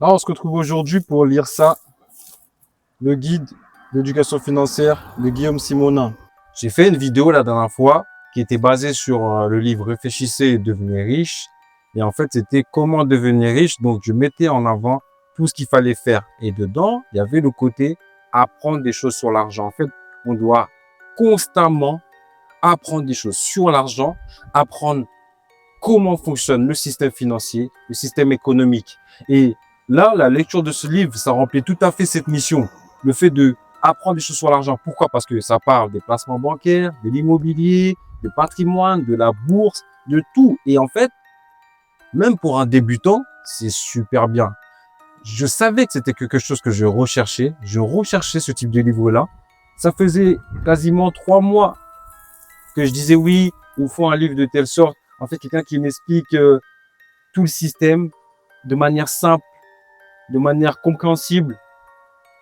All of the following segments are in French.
Alors, on se retrouve aujourd'hui pour lire ça, le guide d'éducation financière de Guillaume Simonin. J'ai fait une vidéo la dernière fois qui était basée sur le livre Réfléchissez et devenez riche. Et en fait, c'était comment devenir riche. Donc, je mettais en avant tout ce qu'il fallait faire. Et dedans, il y avait le côté apprendre des choses sur l'argent. En fait, on doit constamment apprendre des choses sur l'argent, apprendre comment fonctionne le système financier, le système économique. Et là, la lecture de ce livre, ça remplit tout à fait cette mission. Le fait de apprendre des choses sur l'argent. Pourquoi? Parce que ça parle des placements bancaires, de l'immobilier, du patrimoine, de la bourse, de tout. Et en fait, même pour un débutant, c'est super bien. Je savais que c'était quelque chose que je recherchais. Je recherchais ce type de livre-là. Ça faisait quasiment 3 mois que je disais oui, il faut un livre de telle sorte. En fait, quelqu'un qui m'explique tout le système de manière simple, de manière compréhensible.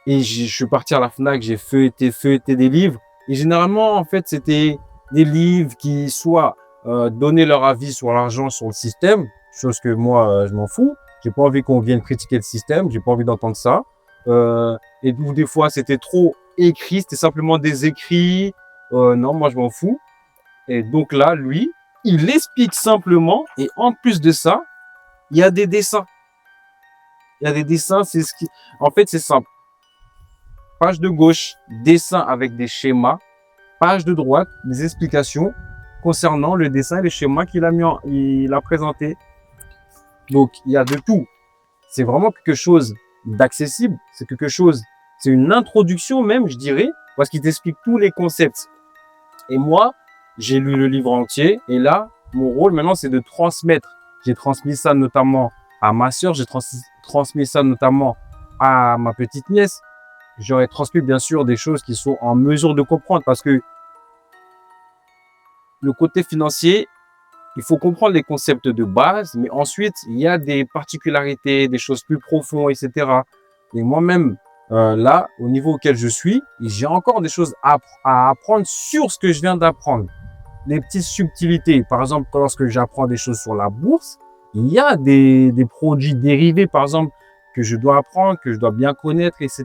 Et je suis parti à la Fnac, j'ai feuilleté des livres. Et généralement, en fait, c'était des livres qui soit donnaient leur avis sur l'argent, sur le système, chose que moi, je m'en fous. J'ai pas envie qu'on vienne critiquer le système, j'ai pas envie d'entendre ça. Et des fois, c'était trop écrit, c'était simplement des écrits. Non, moi, je m'en fous. Et donc là, lui, il explique simplement. Et en plus de ça, il y a des dessins. Il y a des dessins, c'est ce qui... En fait, c'est simple. Page de gauche, dessin avec des schémas. Page de droite, des explications concernant le dessin et les schémas il a présenté. Donc, il y a de tout. C'est vraiment quelque chose d'accessible. C'est quelque chose, c'est une introduction même, je dirais, parce qu'il t'explique tous les concepts. Et moi, j'ai lu le livre entier. Et là, mon rôle maintenant, c'est de transmettre. J'ai transmis ça notamment à ma sœur. J'ai transmis ça notamment à ma petite nièce. J'aurais transmis bien sûr des choses qui sont en mesure de comprendre parce que le côté financier, il faut comprendre les concepts de base, mais ensuite, il y a des particularités, des choses plus profondes, etc. Et moi-même, là, au niveau auquel je suis, j'ai encore des choses à apprendre sur ce que je viens d'apprendre. Les petites subtilités. Par exemple, lorsque j'apprends des choses sur la bourse, il y a des produits dérivés, par exemple, que je dois apprendre, que je dois bien connaître, etc.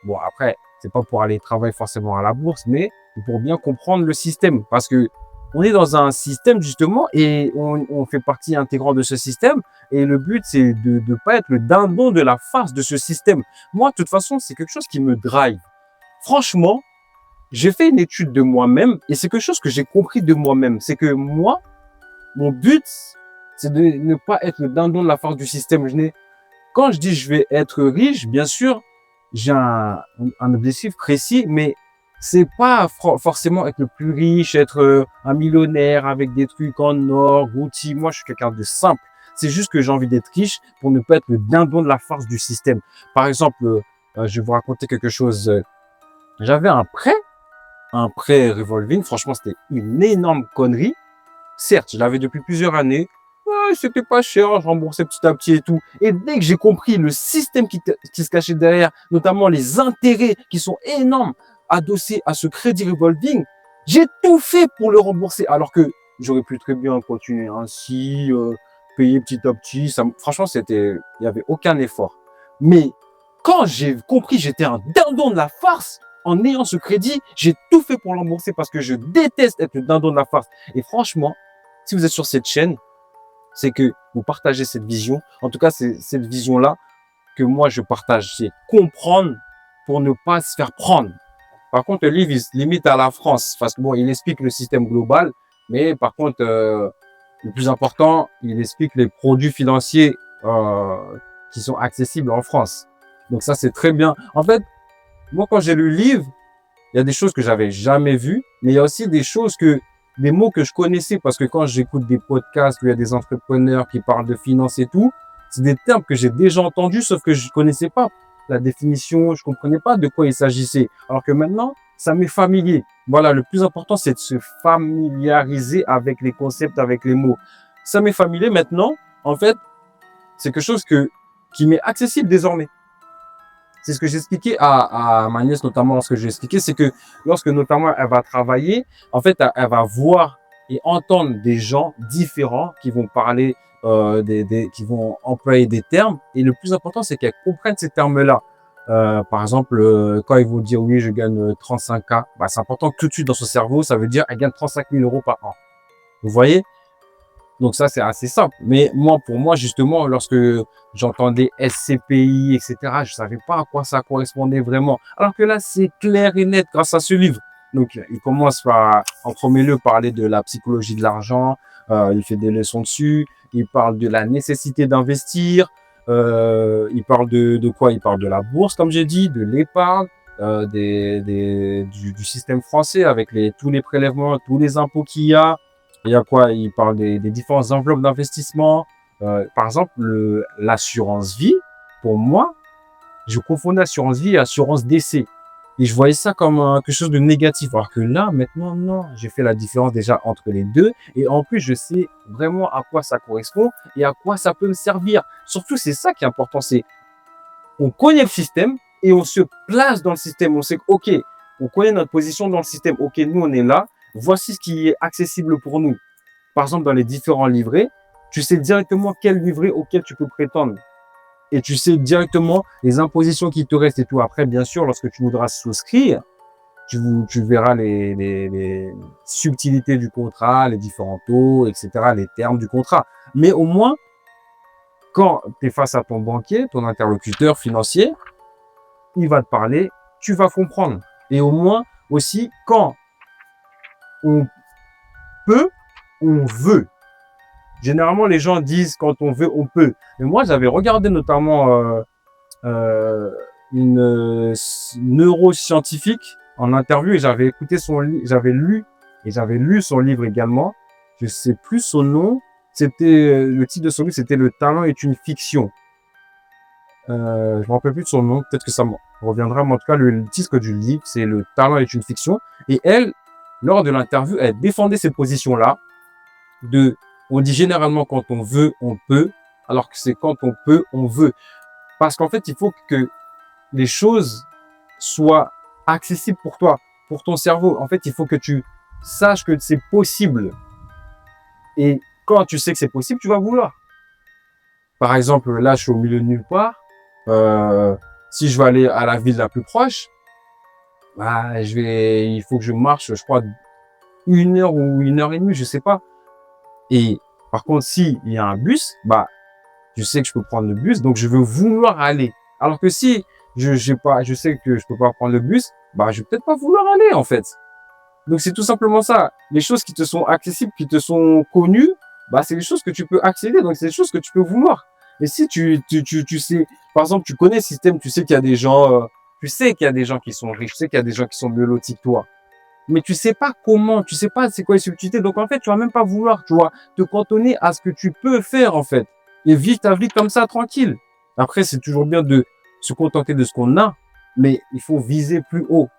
Bon, après, c'est pas pour aller travailler forcément à la bourse, mais pour bien comprendre le système. Parce que on est dans un système, justement, et on fait partie intégrante de ce système. Et le but, c'est de ne pas être le dindon de la farce de ce système. Moi, de toute façon, c'est quelque chose qui me drive. Franchement, j'ai fait une étude de moi-même et c'est quelque chose que j'ai compris de moi-même. C'est que moi, mon but, c'est de ne pas être le dindon de la farce du système. Quand je dis je vais être riche, bien sûr, j'ai un objectif précis, mais c'est pas forcément être le plus riche, être un millionnaire avec des trucs en or, Gucci. Moi, je suis quelqu'un de simple. C'est juste que j'ai envie d'être riche pour ne pas être le dindon de la farce du système. Par exemple, je vais vous raconter quelque chose. J'avais un prêt revolving. Franchement, c'était une énorme connerie. Certes, je l'avais depuis plusieurs années. Ouais, c'était pas cher, je remboursais petit à petit et tout. Et dès que j'ai compris le système qui se cachait derrière, notamment les intérêts qui sont énormes adossés à ce crédit revolving, j'ai tout fait pour le rembourser. Alors que j'aurais pu très bien continuer ainsi, payer petit à petit. Franchement, il n'y avait aucun effort. Mais quand j'ai compris j'étais un dindon de la farce, en ayant ce crédit, j'ai tout fait pour l'embourser parce que je déteste être le dindon de la farce. Et franchement, si vous êtes sur cette chaîne, c'est que vous partagez cette vision. En tout cas, c'est cette vision-là que moi, je partage. C'est comprendre pour ne pas se faire prendre. Par contre, le livre, il se limite à la France. Parce que bon, il explique le système global. Mais par contre, le plus important, il explique les produits financiers qui sont accessibles en France. Donc ça, c'est très bien. En fait, moi, quand j'ai lu le livre, il y a des choses que j'avais jamais vues, mais il y a aussi des mots que je connaissais parce que quand j'écoute des podcasts où il y a des entrepreneurs qui parlent de finance et tout, c'est des termes que j'ai déjà entendus, sauf que je connaissais pas la définition, je comprenais pas de quoi il s'agissait. Alors que maintenant, ça m'est familier. Voilà, le plus important, c'est de se familiariser avec les concepts, avec les mots. Ça m'est familier maintenant. En fait, c'est quelque chose qui m'est accessible désormais. C'est ce que j'expliquais à ma nièce, notamment lorsque j'ai expliqué, c'est que lorsque notamment elle va travailler, en fait, elle va voir et entendre des gens différents qui vont parler qui vont employer des termes. Et le plus important, c'est qu'elles comprennent ces termes-là. Par exemple, quand ils vont dire oui, je gagne 35K, bah, c'est important que tout de suite dans son cerveau, ça veut dire elle gagne 35 000 € par an. Vous voyez? Donc ça, c'est assez simple. Mais moi, pour moi, justement, lorsque j'entendais SCPI, etc., je savais pas à quoi ça correspondait vraiment. Alors que là, c'est clair et net grâce à ce livre. Donc, il commence par, en premier lieu, parler de la psychologie de l'argent. Il fait des leçons dessus. Il parle de la nécessité d'investir. Il parle de quoi? Il parle de la bourse, comme j'ai dit, de l'épargne, du système français avec tous les prélèvements, tous les impôts qu'il y a. Il y a quoi? Il parle des différentes enveloppes d'investissement. Par exemple, l'assurance vie, pour moi, je confondais assurance vie et assurance décès. Et je voyais ça comme quelque chose de négatif. Alors que là, maintenant, non, j'ai fait la différence déjà entre les deux. Et en plus, je sais vraiment à quoi ça correspond et à quoi ça peut me servir. Surtout, c'est ça qui est important. C'est on connaît le système et on se place dans le système. On sait que, OK, on connaît notre position dans le système. OK, nous, on est là. Voici ce qui est accessible pour nous. Par exemple, dans les différents livrets, tu sais directement quel livret auquel tu peux prétendre. Et tu sais directement les impositions qui te restent et tout. Après, bien sûr, lorsque tu voudras souscrire, tu verras les subtilités du contrat, les différents taux, etc., les termes du contrat. Mais au moins, quand tu es face à ton banquier, ton interlocuteur financier, il va te parler, tu vas comprendre. Et au moins, aussi, quand on peut, on veut. Généralement, les gens disent quand on veut, on peut. Mais moi, j'avais regardé notamment une neuroscientifique en interview et j'avais écouté j'avais lu son livre également. Je sais plus son nom. C'était le titre de son livre, c'était Le talent est une fiction. Je me rappelle plus de son nom. Peut-être que ça me reviendra. Mais en tout cas, le titre du livre, c'est Le talent est une fiction. Et elle, lors de l'interview, elle défendait cette position-là on dit généralement quand on veut, on peut, alors que c'est quand on peut, on veut. Parce qu'en fait, il faut que les choses soient accessibles pour toi, pour ton cerveau. En fait, il faut que tu saches que c'est possible. Et quand tu sais que c'est possible, tu vas vouloir. Par exemple, là, je suis au milieu de nulle part. Si je veux aller à la ville la plus proche, bah, il faut que je marche, je crois, 1 heure ou 1 heure et demie, je sais pas. Et par contre, s'il y a un bus, bah, je sais que je peux prendre le bus, donc je veux vouloir aller. Alors que si je sais que je peux pas prendre le bus, bah, je vais peut-être pas vouloir aller, en fait. Donc, c'est tout simplement ça. Les choses qui te sont accessibles, qui te sont connues, bah, c'est les choses que tu peux accéder, donc c'est les choses que tu peux vouloir. Et si tu sais, par exemple, tu connais le système, tu sais qu'il y a des gens, tu sais qu'il y a des gens qui sont riches, tu sais qu'il y a des gens qui sont mieux lotis que toi. Mais tu sais pas comment, tu sais pas c'est quoi les subtilités. Donc, en fait, tu vas même pas vouloir, tu vois, te cantonner à ce que tu peux faire, en fait. Et vivre ta vie comme ça, tranquille. Après, c'est toujours bien de se contenter de ce qu'on a, mais il faut viser plus haut.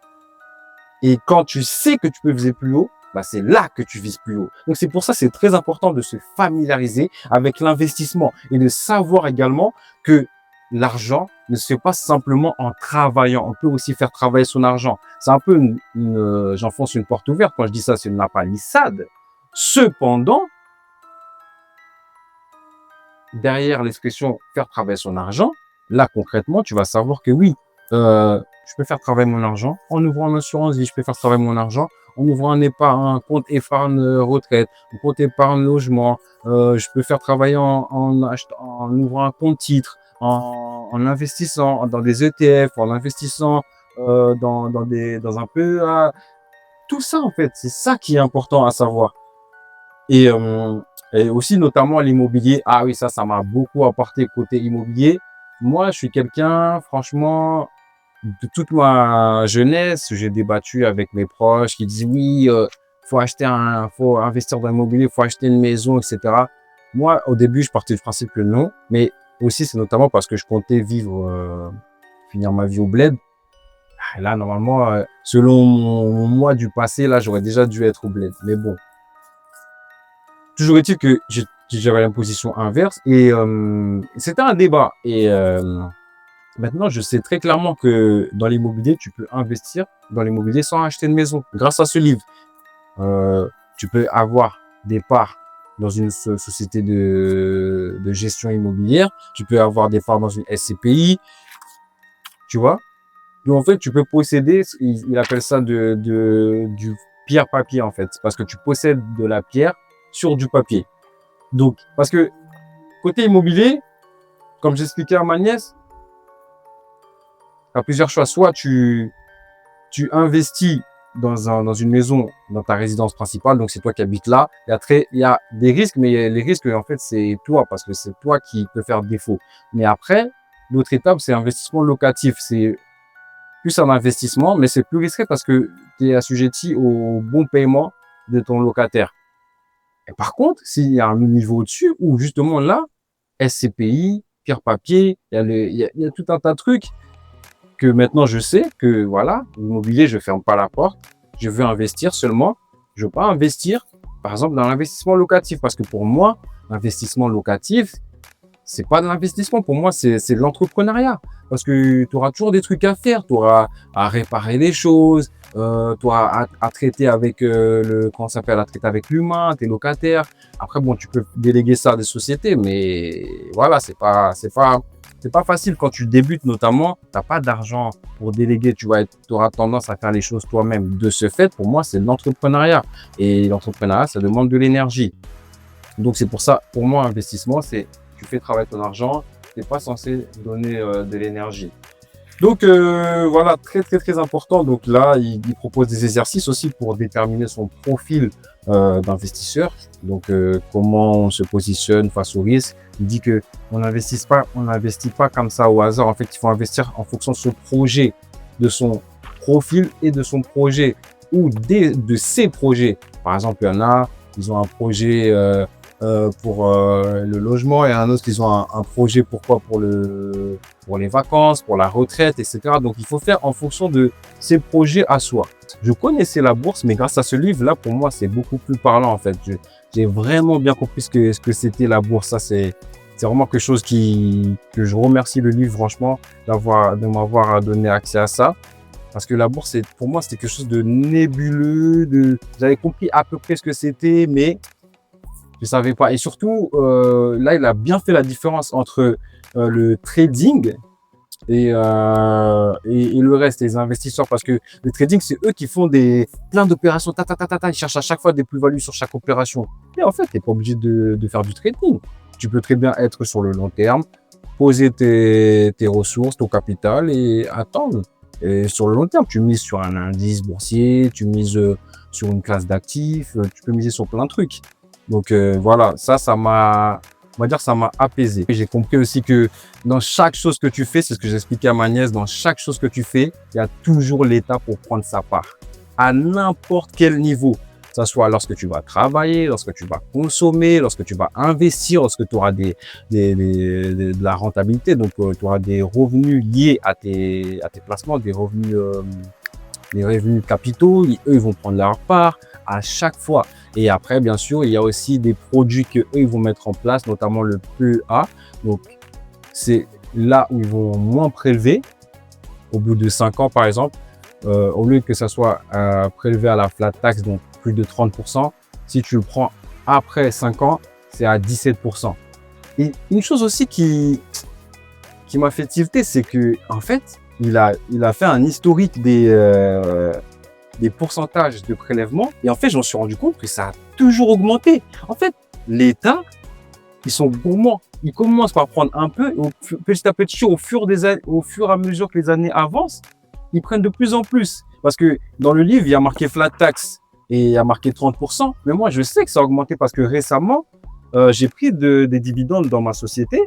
Et quand tu sais que tu peux viser plus haut, bah, c'est là que tu vises plus haut. Donc, c'est pour ça que c'est très important de se familiariser avec l'investissement et de savoir également que l'argent ne se fait pas simplement en travaillant. On peut aussi faire travailler son argent. C'est un peu j'enfonce une porte ouverte quand je dis ça, c'est une lapalissade. Cependant, derrière l'expression faire travailler son argent, là, concrètement, tu vas savoir que oui, je peux faire travailler mon argent en ouvrant une assurance vie, je peux faire travailler mon argent en ouvrant un compte épargne retraite, un compte épargne logement, je peux faire travailler en ouvrant un compte titre, en investissant dans des ETF, en investissant dans un peu tout ça en fait, c'est ça qui est important à savoir. Et, et aussi notamment l'immobilier. Ah oui, ça m'a beaucoup apporté côté immobilier. Moi, je suis quelqu'un, franchement, de toute ma jeunesse, j'ai débattu avec mes proches qui disent oui, faut investir dans l'immobilier, faut acheter une maison, etc. Moi, au début, je partais du principe que non, mais aussi c'est notamment parce que je comptais finir ma vie au bled. Ah, là, normalement, selon mon moi du passé, là, j'aurais déjà dû être au bled. Mais bon, toujours est-il que j'avais la position inverse et c'était un débat. Et maintenant, je sais très clairement que dans l'immobilier, tu peux investir dans l'immobilier sans acheter une maison grâce à ce livre. Tu peux avoir des parts dans une société de gestion immobilière. Tu peux avoir des parts dans une SCPI, tu vois. Donc, en fait, tu peux posséder, il appelle ça du pierre papier, en fait, parce que tu possèdes de la pierre sur du papier. Donc, parce que côté immobilier, comme j'expliquais à ma nièce, tu as plusieurs choix. Soit tu investis dans une maison, dans ta résidence principale, donc c'est toi qui habites là. Il y a des risques, mais les risques, en fait, c'est toi, parce que c'est toi qui peux faire défaut. Mais après, l'autre étape, c'est investissement locatif. C'est plus un investissement, mais c'est plus risqué parce que tu es assujetti au bon paiement de ton locataire. Et par contre, s'il y a un niveau au-dessus, où justement là, SCPI, pierre papier, il y a tout un tas de trucs que maintenant je sais que voilà, l'immobilier, je ferme pas la porte, je veux investir seulement, je veux pas investir, par exemple, dans l'investissement locatif, parce que pour moi, l'investissement locatif, c'est pas de l'investissement, pour moi, c'est de l'entrepreneuriat. Parce que tu auras toujours des trucs à faire, tu auras à réparer les choses, tu auras à traiter avec comment ça s'appelle, à traiter avec l'humain, tes locataires. Après, bon, tu peux déléguer ça à des sociétés, mais voilà, c'est pas facile quand tu débutes, notamment, t'as pas d'argent pour déléguer, tu auras tendance à faire les choses toi-même. De ce fait, pour moi, c'est de l'entrepreneuriat. Et l'entrepreneuriat, ça demande de l'énergie. Donc, c'est pour ça, pour moi, investissement, c'est tu fais travailler ton argent, tu n'es pas censé donner de l'énergie. Donc, voilà, très, très, très important. Donc là, il propose des exercices aussi pour déterminer son profil d'investisseur. Donc, comment on se positionne face au risque. Il dit que on n'investit pas comme ça au hasard. En fait, il faut investir en fonction de son projet, de son profil et de son projet ou de ses projets. Par exemple, il y en a, ils ont un projet pour le logement et un autre, ils ont un projet pour les vacances, pour la retraite, etc. Donc, il faut faire en fonction de ses projets à soi. Je connaissais la bourse, mais grâce à ce livre-là, pour moi, c'est beaucoup plus parlant, en fait. J'ai vraiment bien compris ce que c'était la bourse. Ça, c'est vraiment quelque chose que je remercie le livre, franchement, de m'avoir donné accès à ça. Parce que la bourse, pour moi, c'était quelque chose de nébuleux. J'avais compris à peu près ce que c'était, mais je savais pas. Et surtout, là, il a bien fait la différence entre le trading et le reste, les investisseurs. Parce que le trading, c'est eux qui font plein d'opérations. Ils cherchent à chaque fois des plus-values sur chaque opération. Et en fait, tu n'es pas obligé de faire du trading. Tu peux très bien être sur le long terme, poser tes ressources, ton capital et attendre. Et sur le long terme, tu mises sur un indice boursier, tu mises sur une classe d'actifs, tu peux miser sur plein de trucs. Donc voilà, ça m'a apaisé. J'ai compris aussi que dans chaque chose que tu fais, c'est ce que j'expliquais à ma nièce, dans chaque chose que tu fais, il y a toujours l'État pour prendre sa part. À n'importe quel niveau. Que ce soit lorsque tu vas travailler, lorsque tu vas consommer, lorsque tu vas investir, lorsque tu auras de la rentabilité. Donc tu auras des revenus liés à tes placements, des revenus capitaux. Eux, ils vont prendre leur part à chaque fois. Et après, bien sûr, il y a aussi des produits que eux, ils vont mettre en place, notamment le PEA. Donc, c'est là où ils vont moins prélever. Au bout de 5 ans, par exemple, au lieu que ça soit prélevé à la flat tax, donc plus de 30%, si tu le prends après 5 ans, c'est à 17%. Et une chose aussi qui m'a fait tilter, c'est que en fait, il a fait un historique des pourcentages de prélèvement. Et en fait, j'en suis rendu compte que ça a toujours augmenté. En fait, l'État, ils sont gourmands. Ils commencent par prendre un peu, et petit à petit, au fur et à mesure que les années avancent, ils prennent de plus en plus. Parce que dans le livre, il y a marqué flat tax et il y a marqué 30%. Mais moi, je sais que ça a augmenté parce que récemment, j'ai pris des dividendes dans ma société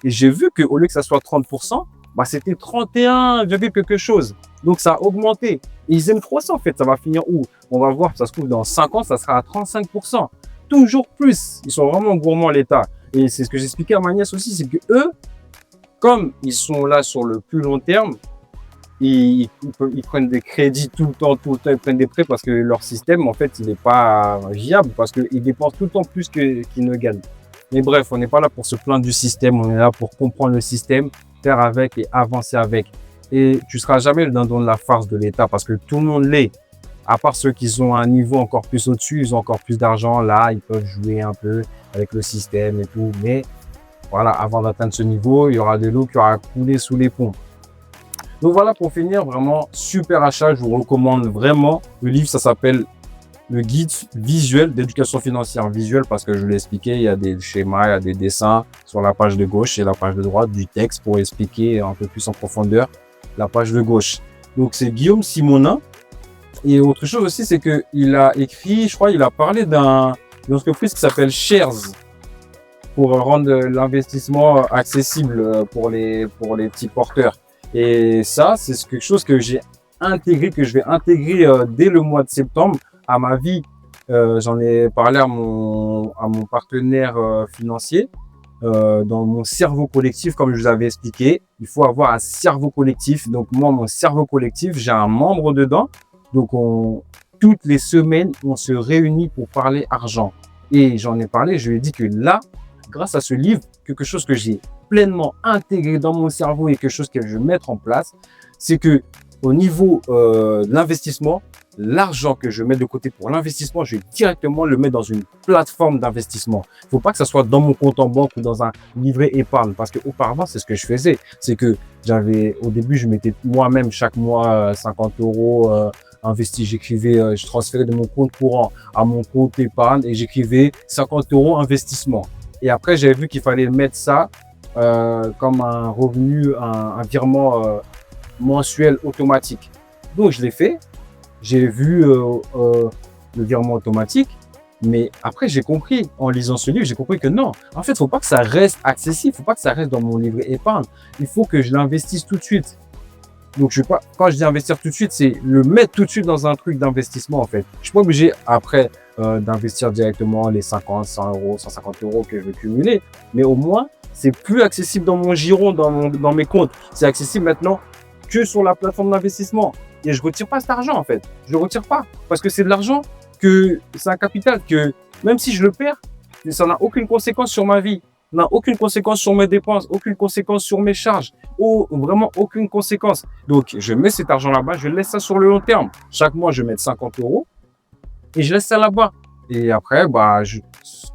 et j'ai vu qu'au lieu que ça soit 30%, bah, c'était 31, quelque chose. Donc, ça a augmenté. Et ils aiment trop ça, en fait. Ça va finir où? On va voir, ça se trouve, dans 5 ans, ça sera à 35%. Toujours plus. Ils sont vraiment gourmands, l'État. Et c'est ce que j'expliquais à ma nièce aussi, c'est que eux, comme ils sont là sur le plus long terme, ils prennent des crédits tout le temps, ils prennent des prêts parce que leur système, en fait, il n'est pas viable parce qu'ils dépensent tout le temps plus qu'ils ne gagnent. Mais bref, on n'est pas là pour se plaindre du système, on est là pour comprendre le système, faire avec et avancer avec. Et tu ne seras jamais le dindon de la farce de l'État parce que tout le monde l'est. À part ceux qui sont à un niveau encore plus au-dessus, ils ont encore plus d'argent. Là, ils peuvent jouer un peu avec le système et tout. Mais voilà, avant d'atteindre ce niveau, il y aura de l'eau qui aura coulé sous les ponts. Donc voilà, pour finir, vraiment super achat. Je vous recommande vraiment. Le livre, ça s'appelle le guide visuel d'éducation financière visuelle, parce que je l'ai expliqué, il y a des schémas, il y a des dessins sur la page de gauche et la page de droite du texte pour expliquer un peu plus en profondeur la page de gauche. Donc c'est Guillaume Simonin. Et autre chose aussi, c'est que il a écrit, je crois, il a parlé d'une entreprise qui s'appelle Shares pour rendre l'investissement accessible pour les petits porteurs. Et ça, c'est quelque chose que j'ai intégré, que je vais intégrer dès le mois de septembre à ma vie. J'en ai parlé à mon partenaire financier. Dans mon cerveau collectif, comme je vous avais expliqué, il faut avoir un cerveau collectif. Donc moi, mon cerveau collectif, j'ai un membre dedans. Donc toutes les semaines, on se réunit pour parler argent. Et j'en ai parlé, je lui ai dit que là, grâce à ce livre, quelque chose que j'ai pleinement intégré dans mon cerveau et quelque chose que je vais mettre en place, c'est que au niveau de l'investissement, l'argent que je mets de côté pour l'investissement, je vais directement le mettre dans une plateforme d'investissement. Il ne faut pas que ça soit dans mon compte en banque ou dans un livret épargne, parce qu'auparavant, c'est ce que je faisais. C'est que au début, je mettais moi-même chaque mois 50 euros investi. J'écrivais, je transférais de mon compte courant à mon compte épargne et j'écrivais 50 euros investissement. Et après, j'avais vu qu'il fallait mettre ça comme un revenu, un virement mensuel automatique. Donc, je l'ai fait. J'ai vu le virement automatique, mais après, j'ai compris, en lisant ce livre, j'ai compris que non. En fait, il ne faut pas que ça reste accessible, il ne faut pas que ça reste dans mon livret épargne. Il faut que je l'investisse tout de suite. Donc, quand je dis investir tout de suite, c'est le mettre tout de suite dans un truc d'investissement, en fait. Je ne suis pas obligé, après, d'investir directement les 50, 100 euros, 150 euros que je veux cumuler, mais au moins, c'est plus accessible dans mon giron, dans mes comptes. C'est accessible maintenant que sur la plateforme d'investissement. Et je retire pas cet argent, en fait. Je le retire pas. Parce que c'est de l'argent c'est un capital que, même si je le perds, ça n'a aucune conséquence sur ma vie. N'a aucune conséquence sur mes dépenses, aucune conséquence sur mes charges. Vraiment aucune conséquence. Donc, je mets cet argent là-bas, je laisse ça sur le long terme. Chaque mois, je mets 50 euros et je laisse ça là-bas. Et après,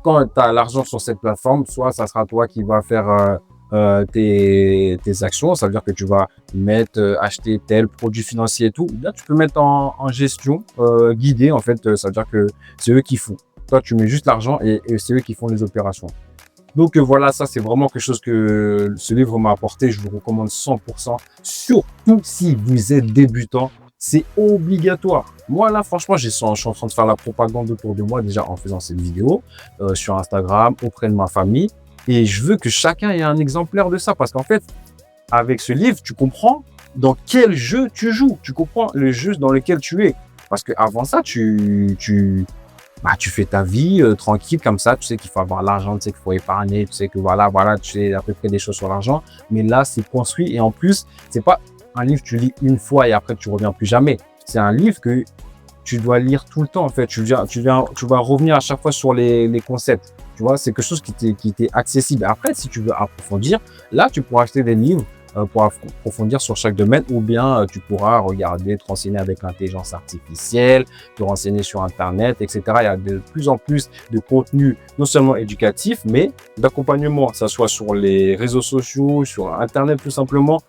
quand tu as l'argent sur cette plateforme, soit ça sera toi qui vas faire tes actions, ça veut dire que tu vas acheter tel produit financier et tout. Là, tu peux mettre en gestion guidée, en fait, ça veut dire que c'est eux qui font. Toi, tu mets juste l'argent et c'est eux qui font les opérations. Donc voilà, ça c'est vraiment quelque chose que ce livre m'a apporté. Je vous recommande 100%, surtout si vous êtes débutant. C'est obligatoire. Moi là, franchement, je suis en train de faire la propagande autour de moi déjà en faisant cette vidéo sur Instagram, auprès de ma famille. Et je veux que chacun ait un exemplaire de ça, parce qu'en fait, avec ce livre, tu comprends dans quel jeu tu joues. Tu comprends le jeu dans lequel tu es. Parce qu'avant ça, tu fais ta vie tranquille comme ça. Tu sais qu'il faut avoir l'argent, tu sais qu'il faut épargner, tu sais que voilà, tu sais à peu près des choses sur l'argent. Mais là, c'est construit. Et en plus, c'est pas un livre que tu lis une fois et après tu reviens plus jamais. C'est un livre que tu dois lire tout le temps, en fait. Tu vas revenir à chaque fois sur les concepts. Tu vois, c'est quelque chose qui t'est accessible. Après, si tu veux approfondir, là, tu pourras acheter des livres pour approfondir sur chaque domaine, ou bien tu pourras regarder, te renseigner avec l'intelligence artificielle, te renseigner sur Internet, etc. Il y a de plus en plus de contenu, non seulement éducatif, mais d'accompagnement, que ce soit sur les réseaux sociaux, sur Internet, tout simplement.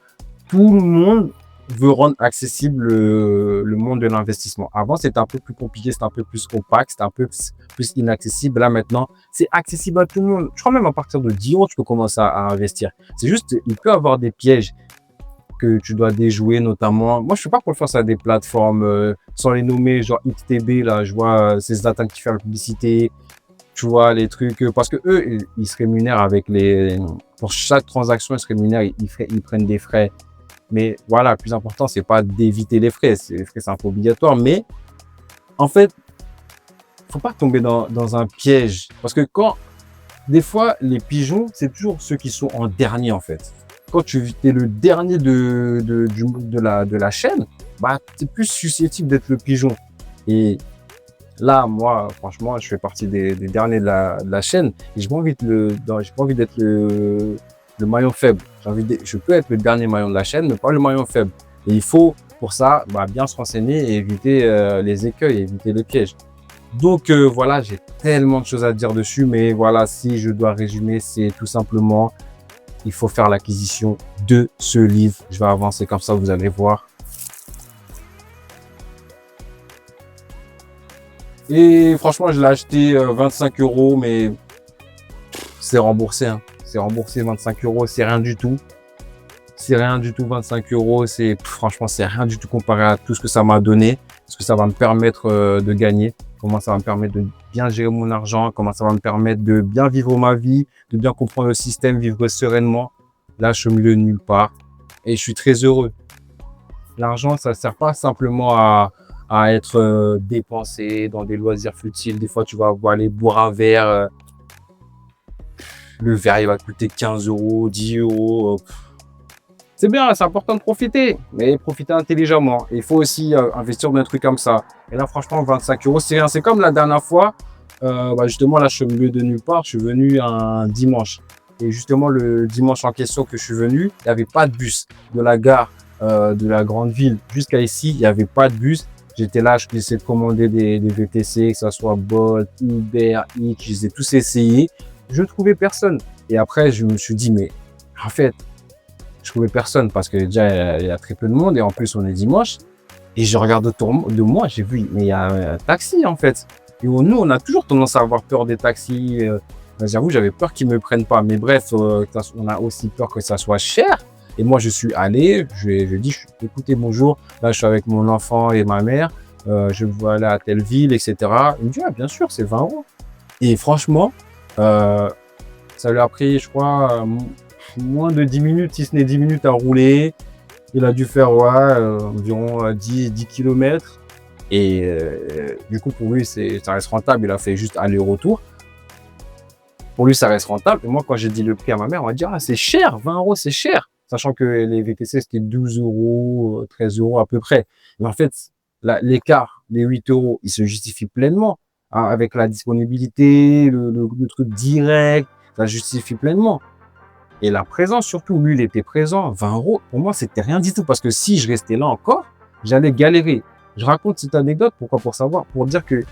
Tout le monde veut rendre accessible le monde de l'investissement. Avant, c'était un peu plus compliqué, c'était un peu plus opaque, c'était un peu plus inaccessible. Là, maintenant, c'est accessible à tout le monde. Je crois même à partir de 10 euros, tu peux commencer à investir. C'est juste, il peut y avoir des pièges que tu dois déjouer, notamment. Moi, je suis pas pour le faire sur des plateformes sans les nommer, genre XTB, là, je vois ces Zlatan qui fait la publicité. Tu vois, les trucs, parce que eux, ils se rémunèrent pour chaque transaction, ils se rémunèrent, ils prennent des frais. Mais voilà, le plus important, c'est pas d'éviter les frais. Les frais, c'est un peu obligatoire. Mais en fait, faut pas tomber dans un piège. Parce que des fois, les pigeons, c'est toujours ceux qui sont en dernier, en fait. Quand tu es le dernier de la chaîne, tu es plus susceptible d'être le pigeon. Et là, moi, franchement, je fais partie des derniers de la chaîne. Et j'ai pas envie d'être le maillon faible. Je peux être le dernier maillon de la chaîne, mais pas le maillon faible. Et il faut Pour ça, bah, bien se renseigner et éviter les écueils, éviter les pièges. Donc voilà, j'ai tellement de choses à dire dessus, mais voilà, si je dois résumer, c'est tout simplement, il faut faire l'acquisition de ce livre. Je vais avancer comme ça, vous allez voir. Et franchement, je l'ai acheté 25 €, mais c'est remboursé, hein. C'est remboursé 25 €, c'est rien du tout. C'est rien du tout, 25 €, franchement, c'est rien du tout comparé à tout ce que ça m'a donné, ce que ça va me permettre de gagner, comment ça va me permettre de bien gérer mon argent, comment ça va me permettre de bien vivre ma vie, de bien comprendre le système, vivre sereinement. Là, je suis au milieu de nulle part et je suis très heureux. L'argent, ça sert pas simplement à être dépensé dans des loisirs futiles. Des fois, tu vas aller boire un verre, le verre, il va coûter 15 €, 10 €. C'est bien, c'est important de profiter, mais profiter intelligemment. Il faut aussi investir dans des trucs comme ça. Et là, franchement, 25 €, c'est rien. C'est comme la dernière fois, justement, là, je suis au milieu de nulle part. Je suis venu un dimanche. Et justement, le dimanche en question que je suis venu, il n'y avait pas de bus de la gare de la grande ville jusqu'à ici. Il n'y avait pas de bus. J'étais là, je essayais de commander des VTC, que ce soit Bolt, Uber, Eats. Je les ai tous essayés. Je ne trouvais personne. Et après, je me suis dit, mais en fait, je trouvais personne parce que déjà, il y a très peu de monde et en plus, on est dimanche. Et je regarde autour de moi, j'ai vu, mais il y a un taxi en fait. Et nous, on a toujours tendance à avoir peur des taxis. J'avoue, j'avais peur qu'ils me prennent pas. Mais bref, on a aussi peur que ça soit cher. Et moi, je suis allé, je dis, écoutez, bonjour, là, je suis avec mon enfant et ma mère. Je veux aller à telle ville, etc. Il me dit, ah, bien sûr, c'est 20 €. Et franchement, ça lui a pris, je crois, moins de 10 minutes, si ce n'est 10 minutes à rouler. Il a dû faire environ 10 km. Et du coup, pour lui, ça reste rentable. Il a fait juste aller-retour. Pour lui, ça reste rentable. Et moi, quand j'ai dit le prix à ma mère, on m'a dit, ah, c'est cher, 20 €, c'est cher. Sachant que les VTC, c'était 12 €, 13 € à peu près. Mais en fait, l'écart, les 8 €, il se justifie pleinement. Hein, avec la disponibilité, le truc direct, ça justifie pleinement. Et la présence, surtout, lui, il était présent, 20 €. Pour moi, c'était rien du tout. Parce que si je restais là encore, j'allais galérer. Je raconte cette anecdote, pourquoi? Pour savoir, pour dire que,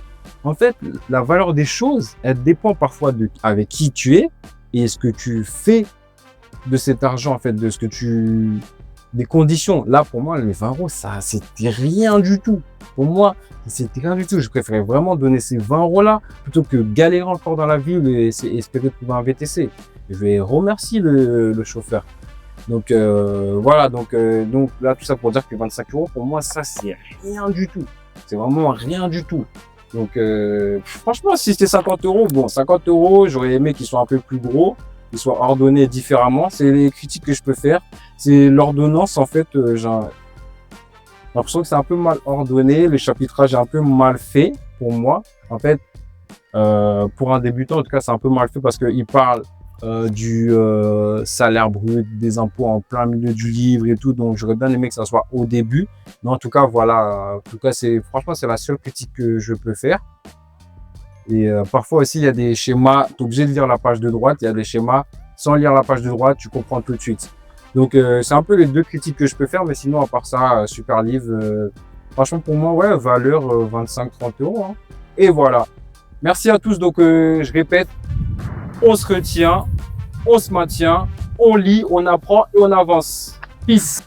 en fait, la valeur des choses, elle dépend parfois de avec qui tu es et ce que tu fais de cet argent, en fait, de ce que des conditions. Là, pour moi, les 20 €, ça, c'était rien du tout. Pour moi, c'était rien du tout. Je préférais vraiment donner ces 20 € là plutôt que galérer encore dans la ville et espérer trouver un VTC. Je vais remercier le chauffeur. Donc voilà, donc là, tout ça pour dire que 25 € pour moi, ça, c'est rien du tout. C'est vraiment rien du tout. Donc franchement, si c'était 50 €, bon, 50 €, j'aurais aimé qu'ils soient un peu plus gros, qu'ils soient ordonnés différemment. C'est les critiques que je peux faire. C'est l'ordonnance, en fait, j'ai l'impression que c'est un peu mal ordonné. Le chapitrage est un peu mal fait pour moi. En fait, pour un débutant, en tout cas, c'est un peu mal fait parce qu'il parle du salaire brut, des impôts en plein milieu du livre et tout. Donc, j'aurais bien aimé que ça soit au début. Mais en tout cas, voilà. En tout cas, franchement, c'est la seule critique que je peux faire. Et parfois aussi, il y a des schémas. Tu es obligé de lire la page de droite. Il y a des schémas. Sans lire la page de droite, tu comprends tout de suite. Donc, c'est un peu les deux critiques que je peux faire. Mais sinon, à part ça, super livre. Franchement, pour moi, ouais, valeur 25-30 €. Hein. Et voilà. Merci à tous. Donc, je répète, on se retient, on se maintient, on lit, on apprend et on avance. Peace.